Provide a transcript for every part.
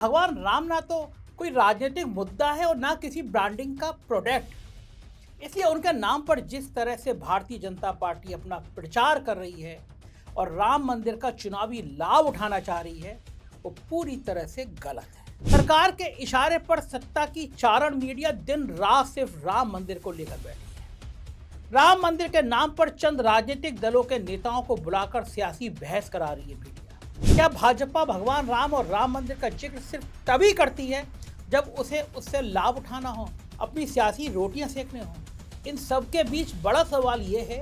भगवान राम ना तो कोई राजनीतिक मुद्दा है और ना किसी ब्रांडिंग का प्रोडक्ट। इसलिए उनके नाम पर जिस तरह से भारतीय जनता पार्टी अपना प्रचार कर रही है और राम मंदिर का चुनावी लाभ उठाना चाह रही है, वो पूरी तरह से गलत है। सरकार के इशारे पर सत्ता की चारण मीडिया दिन रात सिर्फ राम मंदिर को लेकर बैठी है। राम मंदिर के नाम पर चंद राजनीतिक दलों के नेताओं को बुलाकर सियासी बहस करा रही है मीडिया। क्या भाजपा भगवान राम और राम मंदिर का जिक्र सिर्फ तभी करती है जब उसे उससे लाभ उठाना हो, अपनी सियासी रोटियां सेकने हो? इन सब के बीच बड़ा सवाल ये है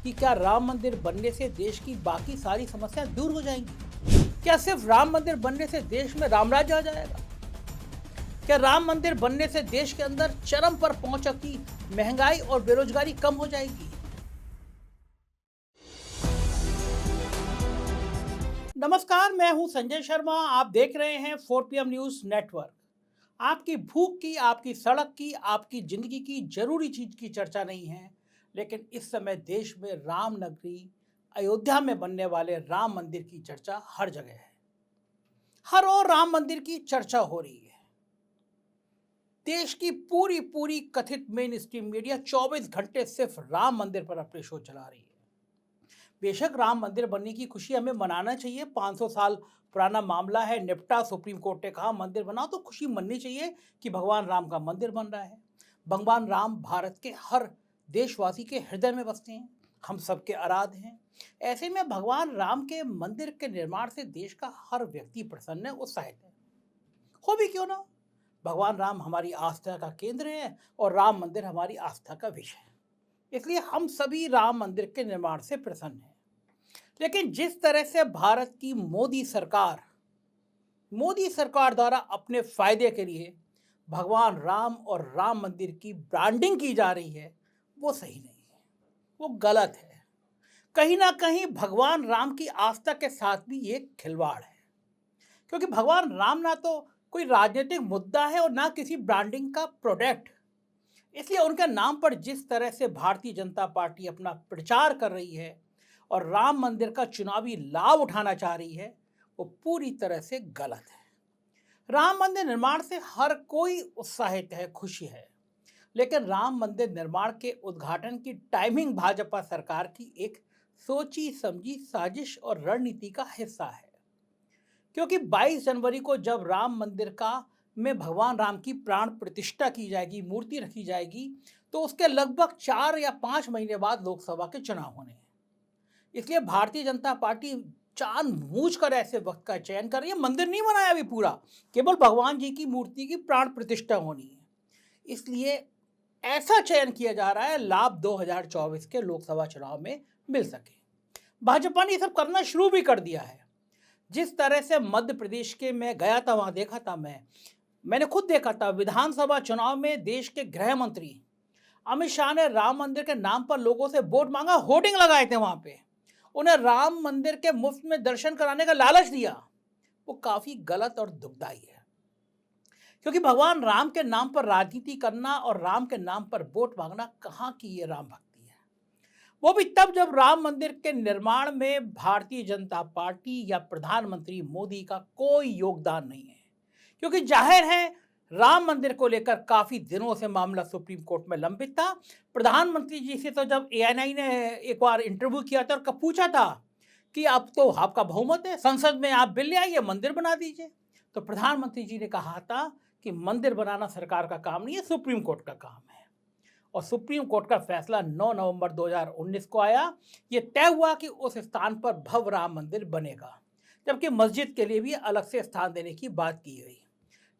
कि क्या राम मंदिर बनने से देश की बाकी सारी समस्याएं दूर हो जाएंगी? क्या सिर्फ राम मंदिर बनने से देश में रामराज्य आ जाएगा? क्या राम मंदिर बनने से देश के अंदर चरम पर पहुंच चुकी महंगाई और बेरोजगारी कम हो जाएगी? नमस्कार, मैं हूं संजय शर्मा। आप देख रहे हैं 4PM न्यूज नेटवर्क। आपकी भूख की, आपकी सड़क की, आपकी जिंदगी की जरूरी चीज की चर्चा नहीं है, लेकिन इस समय देश में राम नगरी अयोध्या में बनने वाले राम मंदिर की चर्चा हर जगह है। हर ओर राम मंदिर की चर्चा हो रही है। देश की पूरी पूरी कथित मेन स्ट्रीम मीडिया 24 घंटे सिर्फ राम मंदिर पर अपने शो चला रही है। बेशक राम मंदिर बनने की खुशी हमें मनाना चाहिए। 500 साल पुराना मामला है, निपटा। सुप्रीम कोर्ट ने कहा मंदिर बनाओ, तो खुशी मननी चाहिए कि भगवान राम का मंदिर बन रहा है। भगवान राम भारत के हर देशवासी के हृदय में बसते हैं, हम सबके आराध्य हैं। ऐसे में भगवान राम के मंदिर के निर्माण से देश का हर व्यक्ति प्रसन्न है, उत्साहित है। हो भी क्यों ना, भगवान राम हमारी आस्था का केंद्र है और राम मंदिर हमारी आस्था का विषय है। इसलिए हम सभी राम मंदिर के निर्माण से प्रसन्न हैं। लेकिन जिस तरह से भारत की मोदी सरकार द्वारा अपने फायदे के लिए भगवान राम और राम मंदिर की ब्रांडिंग की जा रही है, वो सही नहीं है, वो गलत है। कहीं ना कहीं भगवान राम की आस्था के साथ भी ये खिलवाड़ है, क्योंकि भगवान राम ना तो कोई राजनीतिक मुद्दा है और ना किसी ब्रांडिंग का प्रोडक्ट। इसलिए उनके नाम पर जिस तरह से भारतीय जनता पार्टी अपना प्रचार कर रही है और राम मंदिर का चुनावी लाभ उठाना चाह रही है, वो पूरी तरह से गलत है। राम मंदिर निर्माण से हर कोई उत्साहित है, खुशी है, लेकिन राम मंदिर निर्माण के उद्घाटन की टाइमिंग भाजपा सरकार की एक सोची समझी साजिश और रणनीति का हिस्सा है। क्योंकि 22 जनवरी को जब राम मंदिर का में भगवान राम की प्राण प्रतिष्ठा की जाएगी, मूर्ति रखी जाएगी, तो उसके लगभग 4 या 5 महीने बाद लोकसभा के चुनाव होने हैं। इसलिए भारतीय जनता पार्टी जानबूझकर ऐसे वक्त का चयन कर रही है। मंदिर नहीं बनाया अभी पूरा, केवल भगवान जी की मूर्ति की प्राण प्रतिष्ठा होनी है। इसलिए ऐसा चयन किया जा रहा है लाभ 2024 के लोकसभा चुनाव में मिल सके। भाजपा ने ये सब करना शुरू भी कर दिया है। जिस तरह से मध्य प्रदेश के मैं गया था, वहां देखा था, मैंने खुद देखा था, विधानसभा चुनाव में देश के गृह मंत्री अमित शाह ने राम मंदिर के नाम पर लोगों से वोट मांगा, होर्डिंग लगाए थे वहां पे, उन्हें राम मंदिर के मुफ्त में दर्शन कराने का लालच दिया। वो काफी गलत और दुखदाई है, क्योंकि भगवान राम के नाम पर राजनीति करना और राम के नाम पर वोट मांगना कहाँ की ये राम भक्ति है? वो भी तब जब राम मंदिर के निर्माण में भारतीय जनता पार्टी या प्रधानमंत्री मोदी का कोई योगदान नहीं है। क्योंकि जाहिर है राम मंदिर को लेकर काफी दिनों से मामला सुप्रीम कोर्ट में लंबित था। प्रधानमंत्री जी से तो जब ANI ने एक बार इंटरव्यू किया था और पूछा था कि अब तो आपका बहुमत है, संसद में आप बिल ले आइए, मंदिर बना दीजिए, तो प्रधानमंत्री जी ने कहा था कि मंदिर बनाना सरकार का काम नहीं है, सुप्रीम कोर्ट का काम है। और सुप्रीम कोर्ट का फैसला 9 नवंबर 2019 को आया। ये तय हुआ कि उस स्थान पर भव्य राम मंदिर बनेगा, जबकि मस्जिद के लिए भी अलग से स्थान देने की बात की गई।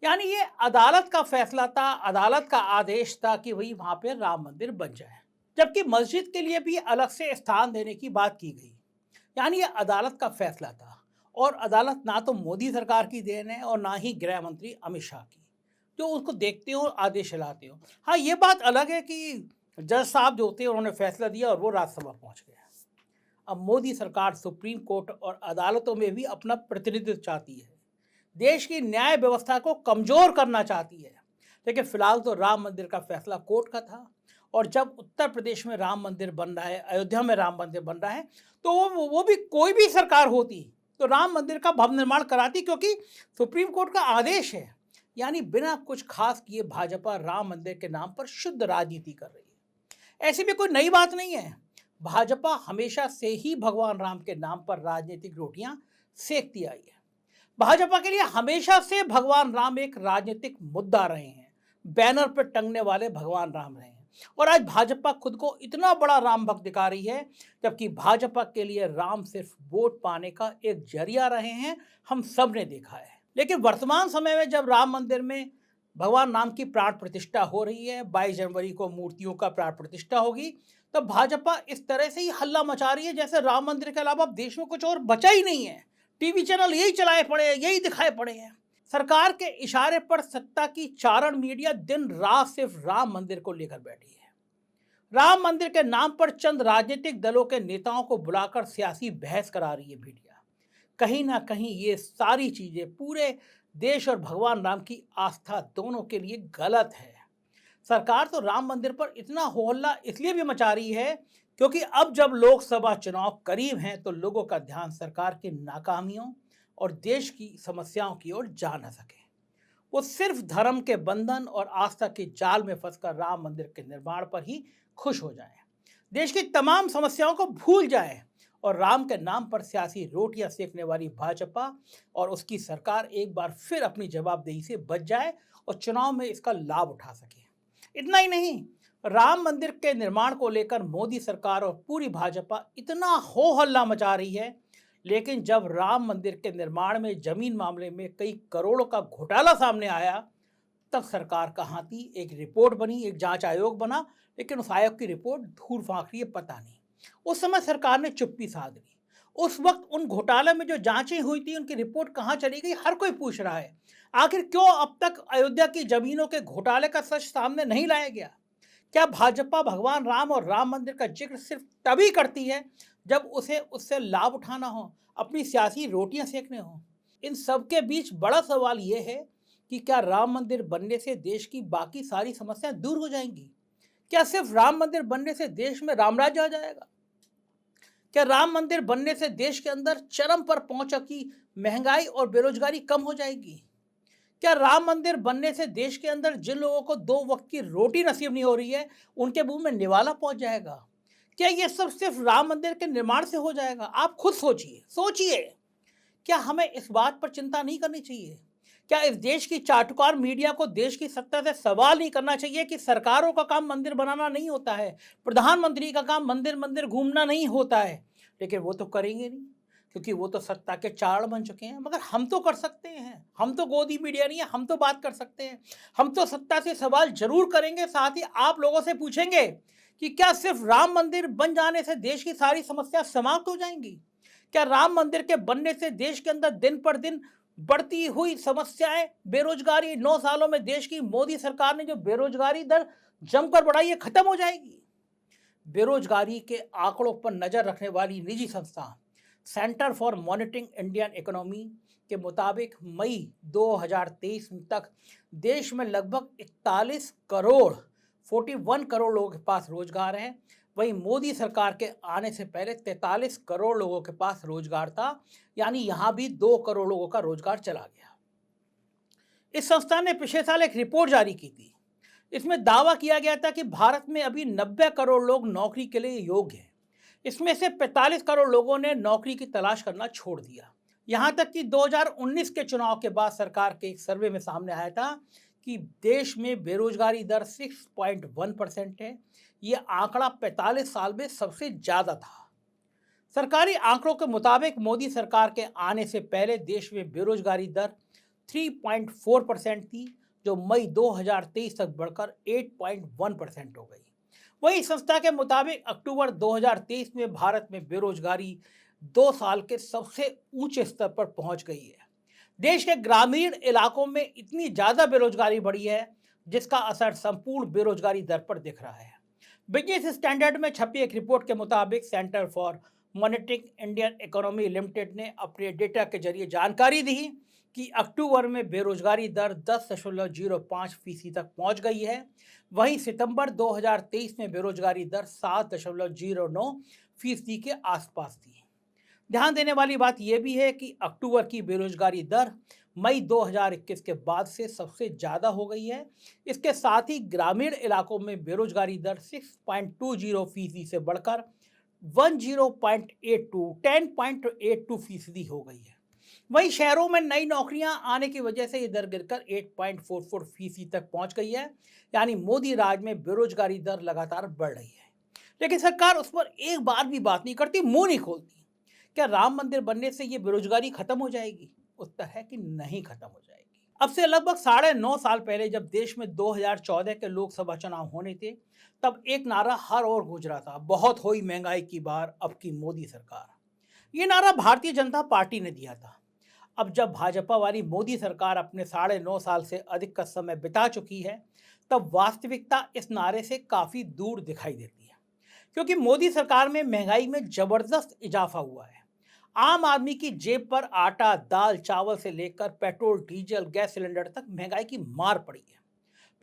यानी ये अदालत का फैसला था, अदालत का आदेश था कि वही वहां पे राम मंदिर बन जाए, जबकि मस्जिद के लिए भी अलग से स्थान देने की बात की गई। यानी ये अदालत का फैसला था, और अदालत ना तो मोदी सरकार की देन है और ना ही गृह मंत्री अमित शाह की, जो उसको देखते हो आदेश चलाते हो। हाँ, ये बात अलग है कि जज साहब जो होते हैं उन्होंने फैसला दिया और वो राज्यसभा पहुंच गया। अब मोदी सरकार सुप्रीम कोर्ट और अदालतों में भी अपना प्रतिनिधित्व चाहती है, देश की न्याय व्यवस्था को कमजोर करना चाहती है। लेकिन फिलहाल तो राम मंदिर का फैसला कोर्ट का था, और जब उत्तर प्रदेश में राम मंदिर बन रहा है, अयोध्या में राम मंदिर बन रहा है, तो वो भी कोई भी सरकार होती, तो राम मंदिर का भव्य निर्माण कराती, क्योंकि सुप्रीम कोर्ट का आदेश है। यानी बिना कुछ खास किए भाजपा राम मंदिर के नाम पर शुद्ध राजनीति कर रही है। ऐसी भी कोई नई बात नहीं है। भाजपा हमेशा से ही भगवान राम के नाम पर राजनीतिक रोटियां सेकती आई है। भाजपा के लिए हमेशा से भगवान राम एक राजनीतिक मुद्दा रहे हैं, बैनर पर टंगने वाले भगवान राम रहे हैं। और आज भाजपा खुद को इतना बड़ा राम भक्त दिखा रही है, जबकि भाजपा के लिए राम सिर्फ वोट पाने का एक जरिया रहे हैं, हम सब ने देखा है। लेकिन वर्तमान समय में जब राम मंदिर में भगवान राम की प्राण प्रतिष्ठा हो रही है, 22 जनवरी को मूर्तियों का प्राण प्रतिष्ठा होगी, तो भाजपा इस तरह से ही हल्ला मचा रही है जैसे राम मंदिर के अलावा अब देश में कुछ और बचा ही नहीं है। टीवी चैनल यही चलाए पड़े हैं, यही दिखाए पड़े हैं। सरकार के इशारे पर सत्ता की चारण मीडिया दिन रात सिर्फ राम मंदिर को लेकर बैठी है। राम मंदिर के नाम पर चंद राजनीतिक दलों के नेताओं को बुलाकर सियासी बहस करा रही है मीडिया। कहीं ना कहीं ये सारी चीजें पूरे देश और भगवान राम की आस्था दोनों के लिए गलत है। सरकार तो राम मंदिर पर इतना हो हल्ला इसलिए भी मचा रही है क्योंकि अब जब लोकसभा चुनाव करीब हैं तो लोगों का ध्यान सरकार की नाकामियों और देश की समस्याओं की ओर जा न सके। वो सिर्फ धर्म के बंधन और आस्था के जाल में फंसकर राम मंदिर के निर्माण पर ही खुश हो जाएं, देश की तमाम समस्याओं को भूल जाएं और राम के नाम पर सियासी रोटियां सेकने वाली भाजपा और उसकी सरकार एक बार फिर अपनी जवाबदेही से बच जाए और चुनाव में इसका लाभ उठा सके। इतना ही नहीं, राम मंदिर के निर्माण को लेकर मोदी सरकार और पूरी भाजपा इतना हो हल्ला मचा रही है, लेकिन जब राम मंदिर के निर्माण में जमीन मामले में कई करोड़ों का घोटाला सामने आया, तब सरकार कहाँ थी। एक रिपोर्ट बनी, एक जांच आयोग बना, लेकिन उस आयोग की रिपोर्ट धूल फांक रही है, पता नहीं। उस समय सरकार ने चुप्पी साध ली। उस वक्त उन घोटाले में जो जांचें हुई थी उनकी रिपोर्ट कहाँ चली गई, हर कोई पूछ रहा है। आखिर क्यों अब तक अयोध्या की जमीनों के घोटाले का सच सामने नहीं लाया गया? क्या भाजपा भगवान राम और राम मंदिर का जिक्र सिर्फ तभी करती है जब उसे उससे लाभ उठाना हो, अपनी सियासी रोटियां सेकने हो? इन सब के बीच बड़ा सवाल यह है कि क्या राम मंदिर बनने से देश की बाकी सारी समस्याएं दूर हो जाएंगी? क्या सिर्फ राम मंदिर बनने से देश में रामराज्य आ जाएगा? क्या राम मंदिर बनने से देश के अंदर चरम पर पहुंच चुकी महंगाई और बेरोजगारी कम हो जाएगी? क्या राम मंदिर बनने से देश के अंदर जिन लोगों को 2 वक्त की रोटी नसीब नहीं हो रही है उनके मुंह में निवाला पहुंच जाएगा? क्या ये सब सिर्फ राम मंदिर के निर्माण से हो जाएगा? आप खुद सोचिए। क्या हमें इस बात पर चिंता नहीं करनी चाहिए? क्या इस देश की चाटुकार मीडिया को देश की सत्ता से सवाल नहीं करना चाहिए कि सरकारों का काम मंदिर बनाना नहीं होता है, प्रधानमंत्री का काम मंदिर मंदिर घूमना नहीं होता है? लेकिन वो तो करेंगे नहीं, क्योंकि वो तो सत्ता के चाड़ बन चुके हैं। मगर हम तो कर सकते हैं, हम तो गोदी मीडिया नहीं है, हम तो बात कर सकते हैं। हम तो सत्ता से सवाल जरूर करेंगे, साथ ही आप लोगों से पूछेंगे कि क्या सिर्फ राम मंदिर बन जाने से देश की सारी समस्या समाप्त हो जाएंगी? क्या राम मंदिर के बनने से देश के अंदर दिन पर दिन बढ़ती हुई समस्याएं, बेरोजगारी, 9 सालों में देश की मोदी सरकार ने जो बेरोजगारी दर जमकर बढ़ाई है, खत्म हो जाएगी? बेरोजगारी के आंकड़ों पर नजर रखने वाली निजी संस्था centre for monitoring Indian economy के मुताबिक मई 2023 तक देश में लगभग 41 करोड़ 41 करोड़ लोगों के पास रोजगार है। वहीं मोदी सरकार के आने से पहले 43 करोड़ लोगों के पास रोजगार था, यानी यहां भी 2 करोड़ लोगों का रोजगार चला गया। इस संस्था ने पिछले साल एक रिपोर्ट जारी की थी। इसमें दावा किया गया था कि भारत में अभी 90 करोड़ लोग नौकरी के लिए योग्य हैं। इसमें से 45 करोड़ लोगों ने नौकरी की तलाश करना छोड़ दिया। यहां तक कि 2019 के चुनाव के बाद सरकार के एक सर्वे में सामने आया था कि देश में बेरोजगारी दर 6.1% है। यह आंकड़ा 45 साल में सबसे ज्यादा था। सरकारी आंकड़ों के मुताबिक मोदी सरकार के आने से पहले देश में बेरोजगारी दर 3.4% थी, जो मई 2023 तक बढ़कर 8.1% हो गई। वही संस्था के मुताबिक अक्टूबर 2023 में भारत में बेरोजगारी 2 साल के सबसे ऊंचे स्तर पर पहुंच गई है। देश के ग्रामीण इलाकों में इतनी ज्यादा बेरोजगारी बढ़ी है जिसका असर संपूर्ण बेरोजगारी दर पर दिख रहा है। बिजनेस स्टैंडर्ड में छपी एक रिपोर्ट के मुताबिक centre for monitoring Indian economy limited ने अपने डेटा के जरिए जानकारी दी कि अक्टूबर में बेरोजगारी दर 10.05% तक पहुंच गई है। वहीं सितंबर 2023 में बेरोजगारी दर 7.09% के आसपास थी। ध्यान देने वाली बात यह भी है कि अक्टूबर की बेरोजगारी दर मई 2021 के बाद से सबसे ज़्यादा हो गई है। इसके साथ ही ग्रामीण इलाकों में बेरोजगारी दर 6.20% से बढ़कर 10.82% हो गई है। वहीं शहरों में नई नौकरियां आने की वजह से ये दर गिरकर 8.44% तक पहुंच गई है। यानी मोदी राज में बेरोजगारी दर लगातार बढ़ रही है, लेकिन सरकार उस पर एक बार भी बात नहीं करती, मुंह नहीं खोलती। क्या राम मंदिर बनने से ये बेरोजगारी खत्म हो जाएगी? उत्तर है कि नहीं खत्म हो जाएगी। अब से लगभग 9.5 साल पहले जब देश में 2014 के लोकसभा चुनाव होने थे, तब एक नारा हर ओर गूंज रहा था, बहुत हुई महंगाई की बार, अब की मोदी सरकार। ये नारा भारतीय जनता पार्टी ने दिया था। अब जब भाजपा वाली मोदी सरकार अपने 9.5 साल से अधिक का समय बिता चुकी है, तब वास्तविकता इस नारे से काफी दूर दिखाई देती है। क्योंकि मोदी सरकार में महंगाई में जबरदस्त इजाफा हुआ है। आम आदमी की जेब पर आटा, दाल, चावल से लेकर पेट्रोल, डीजल, गैस सिलेंडर तक महंगाई की मार पड़ी है।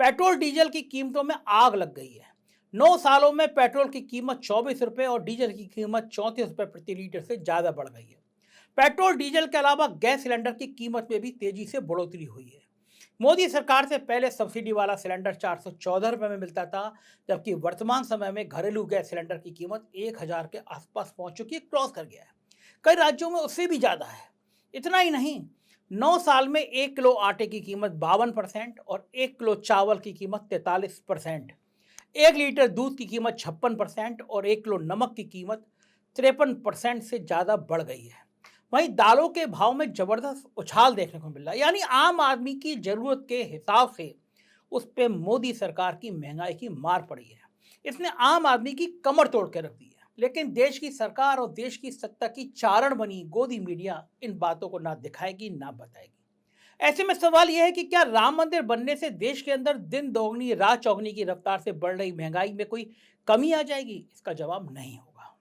पेट्रोल डीजल की कीमतों में आग लग गई है। 9 सालों में पेट्रोल की कीमत 24 रुपये और डीजल की कीमत 34 रुपये प्रति लीटर से ज्यादा बढ़ गई है। पेट्रोल डीजल के अलावा गैस सिलेंडर की कीमत में भी तेजी से बढ़ोतरी हुई है। मोदी सरकार से पहले सब्सिडी वाला सिलेंडर 414 रुपये में मिलता था, जबकि वर्तमान समय में घरेलू गैस सिलेंडर की कीमत 1000 के आसपास पहुंच चुकी है, क्रॉस कर गया है। कई राज्यों में उससे भी ज्यादा है। इतना ही नहीं, 9 साल में 1 किलो आटे की कीमत 52% और 1 किलो चावल की कीमत 43%, 1 लीटर दूध की कीमत 56% और 1 किलो नमक की कीमत 53% से ज्यादा बढ़ गई है। वहीं दालों के भाव में जबरदस्त उछाल देखने को मिल रहा है। यानी आम आदमी की जरूरत के हिसाब से उस पे मोदी सरकार की महंगाई की मार पड़ी है। इसने आम आदमी की कमर तोड़ के रख दी है। लेकिन देश की सरकार और देश की सत्ता की चारण बनी गोदी मीडिया इन बातों को ना दिखाएगी ना बताएगी। ऐसे में सवाल यह है कि क्या राम मंदिर बनने से देश के अंदर दिन दोगुनी रात चौगुनी की रफ्तार से बढ़ रही महंगाई में कोई कमी आ जाएगी? इसका जवाब नहीं होगा।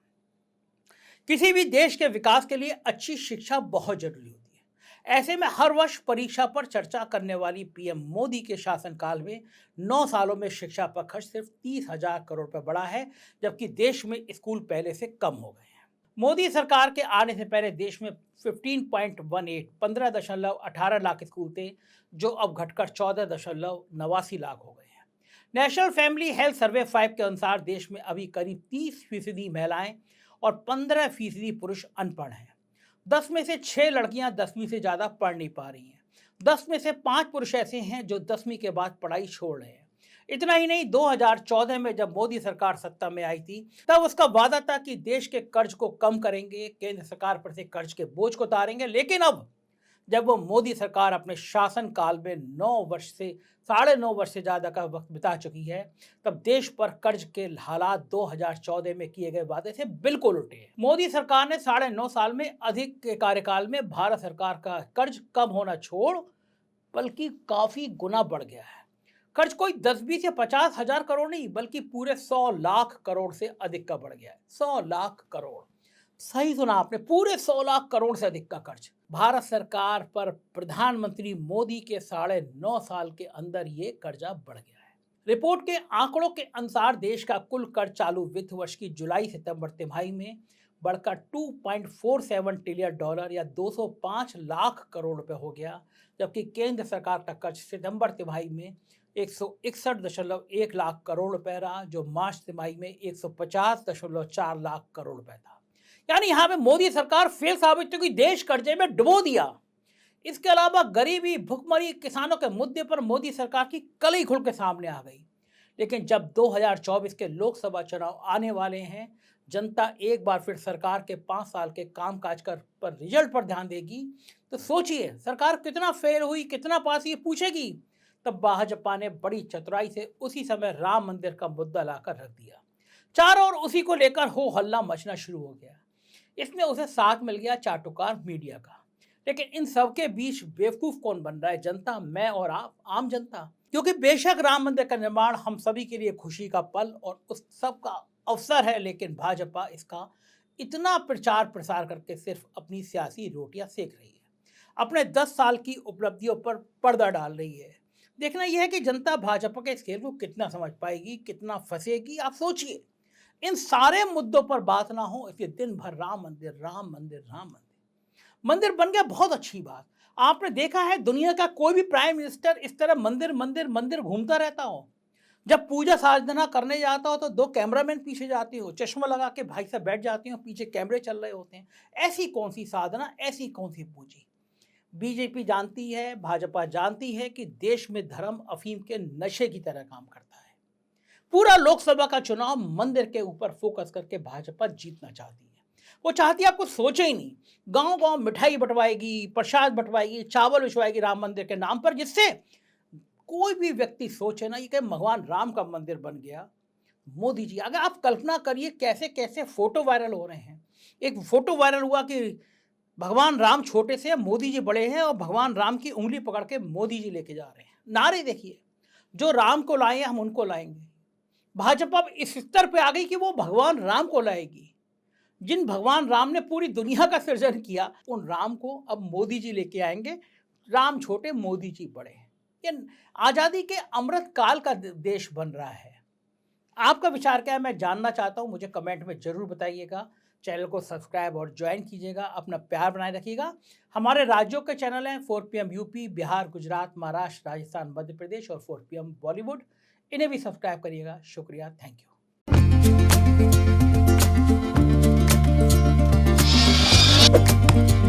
किसी भी देश के विकास के लिए अच्छी शिक्षा बहुत जरूरी होती है। ऐसे में हर वर्ष परीक्षा पर चर्चा करने वाली पीएम मोदी के शासनकाल में 9 सालों में शिक्षा पर खर्च सिर्फ 30,000 करोड़ रुपए बढ़ा है, जबकि देश में स्कूल पहले से कम हो गए हैं। मोदी सरकार के आने से पहले देश में 15.18 लाख स्कूल थे, जो अब घटकर 14.89 लाख हो गए हैं। नेशनल फैमिली हेल्थ सर्वे 5 के अनुसार देश में अभी करीब 30% महिलाएं और 15% पुरुष अनपढ़ हैं। 10 में से 6 लड़कियां 10वीं से ज्यादा पढ़ नहीं पा रही हैं। 10 में से 5 पुरुष ऐसे हैं जो 10वीं के बाद पढ़ाई छोड़ रहे हैं। इतना ही नहीं, 2014 में जब मोदी सरकार सत्ता में आई थी, तब उसका वादा था कि देश के कर्ज को कम करेंगे, केंद्र सरकार पर से कर्ज के बोझ को उतारेंगे। लेकिन अब जब वो मोदी सरकार अपने शासन काल में 9 वर्ष से 9.5 वर्ष से ज्यादा का वक्त बिता चुकी है, तब देश पर कर्ज के हालात 2014 में किए गए वादे से बिल्कुल उल्टे हैं। मोदी सरकार ने 9.5 साल में अधिक के कार्यकाल में भारत सरकार का कर्ज कम होना छोड़ बल्कि काफी गुना बढ़ गया है। कर्ज कोई 10-20 या 50,000 करोड़ नहीं, बल्कि पूरे 100 लाख करोड़ से अधिक का बढ़ गया है। 100 लाख करोड़, सही सुना आपने, पूरे 100 लाख करोड़ से अधिक का कर्ज भारत सरकार पर प्रधानमंत्री मोदी के 9.5 साल के अंदर ये कर्जा बढ़ गया है। रिपोर्ट के आंकड़ों के अनुसार देश का कुल कर्ज चालू वित्त वर्ष की जुलाई सितंबर तिमाही में बढ़कर $2.47 ट्रिलियन या 205 लाख करोड़ रुपए हो गया, जबकि केंद्र सरकार का कर्ज सितंबर तिमाही में 161.1 लाख करोड़ रुपए रहा, जो मार्च तिमाही में 150.4 लाख करोड़ रुपए था। यानी यहां पे मोदी सरकार फेल साबित हुई, देश कर्जे में डुबो दिया। इसके अलावा गरीबी, भुखमरी, किसानों के मुद्दे पर मोदी सरकार की कलई खुल के सामने आ गई। लेकिन जब 2024 के लोकसभा चुनाव आने वाले हैं, जनता एक बार फिर सरकार के 5 साल के कामकाज पर रिजल्ट पर ध्यान देगी, तो सोचिए सरकार कितना फेल हुई, कितना पास ये पूछेगी। तब भाजपा ने बड़ी चतुराई से उसी समय राम मंदिर का मुद्दा लाकर रख दिया। चारों ओर उसी को लेकर हो हल्ला मचना शुरू हो गया। इसमें उसे साथ मिल गया चाटुकार मीडिया का। लेकिन इन सबके बीच बेवकूफ कौन बन रहा है? जनता, मैं और आप, आम जनता। क्योंकि बेशक राम मंदिर का निर्माण हम सभी के लिए खुशी का पल और उस सब का अवसर है, लेकिन भाजपा इसका इतना प्रचार प्रसार करके सिर्फ अपनी सियासी रोटियां सेक रही है, अपने 10 साल की उपलब्धियों पर पर्दा डाल रही है। देखना यह है कि जनता भाजपा के इस खेल को कितना समझ पाएगी, कितना फंसेगी। आप सोचिए, इन सारे मुद्दों पर बात ना हो, इसलिए दिन भर राम मंदिर, राम मंदिर, राम मंदिर। मंदिर बन गया, बहुत अच्छी बात। आपने देखा है दुनिया का कोई भी प्राइम मिनिस्टर इस तरह मंदिर मंदिर मंदिर घूमता रहता हो? जब पूजा साधना करने जाता हो तो 2 कैमरामैन पीछे जाते हो, चश्मा लगा के भाई साहब बैठ जाते हो, पीछे कैमरे चल रहे होते हैं। ऐसी कौन-सी साधना, ऐसी कौन-सी पूजी? बीजेपी जानती है, भाजपा जानती है कि देश में धर्म अफीम के नशे की तरह काम करता है। पूरा लोकसभा का चुनाव मंदिर के ऊपर फोकस करके भाजपा जीतना चाहती है। वो चाहती है, आपको सोचे ही नहीं, गांव-गांव मिठाई बंटवाएगी, प्रसाद बंटवाएगी, चावल भिजवाएगी राम मंदिर के नाम पर, जिससे कोई भी व्यक्ति सोचे ना ये कि भगवान राम का मंदिर बन गया। मोदी जी, अगर आप कल्पना करिए कैसे-कैसे फोटो वायरल हो रहे हैं। एक फोटो वायरल हुआ कि भगवान राम छोटे से हैं, मोदी जी बड़े हैं और भगवान राम की उंगली पकड़ के मोदी जी लेके जा रहे हैं। नारे देखिए, जो राम को लाए हम उनको लाएंगे। भाजपा अब इस स्तर पे आ गई कि वो भगवान राम को लाएगी। जिन भगवान राम ने पूरी दुनिया का सृजन किया, उन राम को अब मोदी जी लेके आएंगे। राम छोटे, मोदी जी बड़े हैं। ये आज़ादी के अमृत काल का देश बन रहा है। आपका विचार क्या है, मैं जानना चाहता हूँ, मुझे कमेंट में ज़रूर बताइएगा। चैनल को सब्सक्राइब और ज्वाइन कीजिएगा, अपना प्यार बनाए रखिएगा। हमारे राज्यों के चैनल हैं 4 PM यूपी, बिहार, गुजरात, महाराष्ट्र, राजस्थान, मध्य प्रदेश और 4 PM बॉलीवुड। इन्हें भी सब्सक्राइब करिएगा। शुक्रिया, थैंक यू।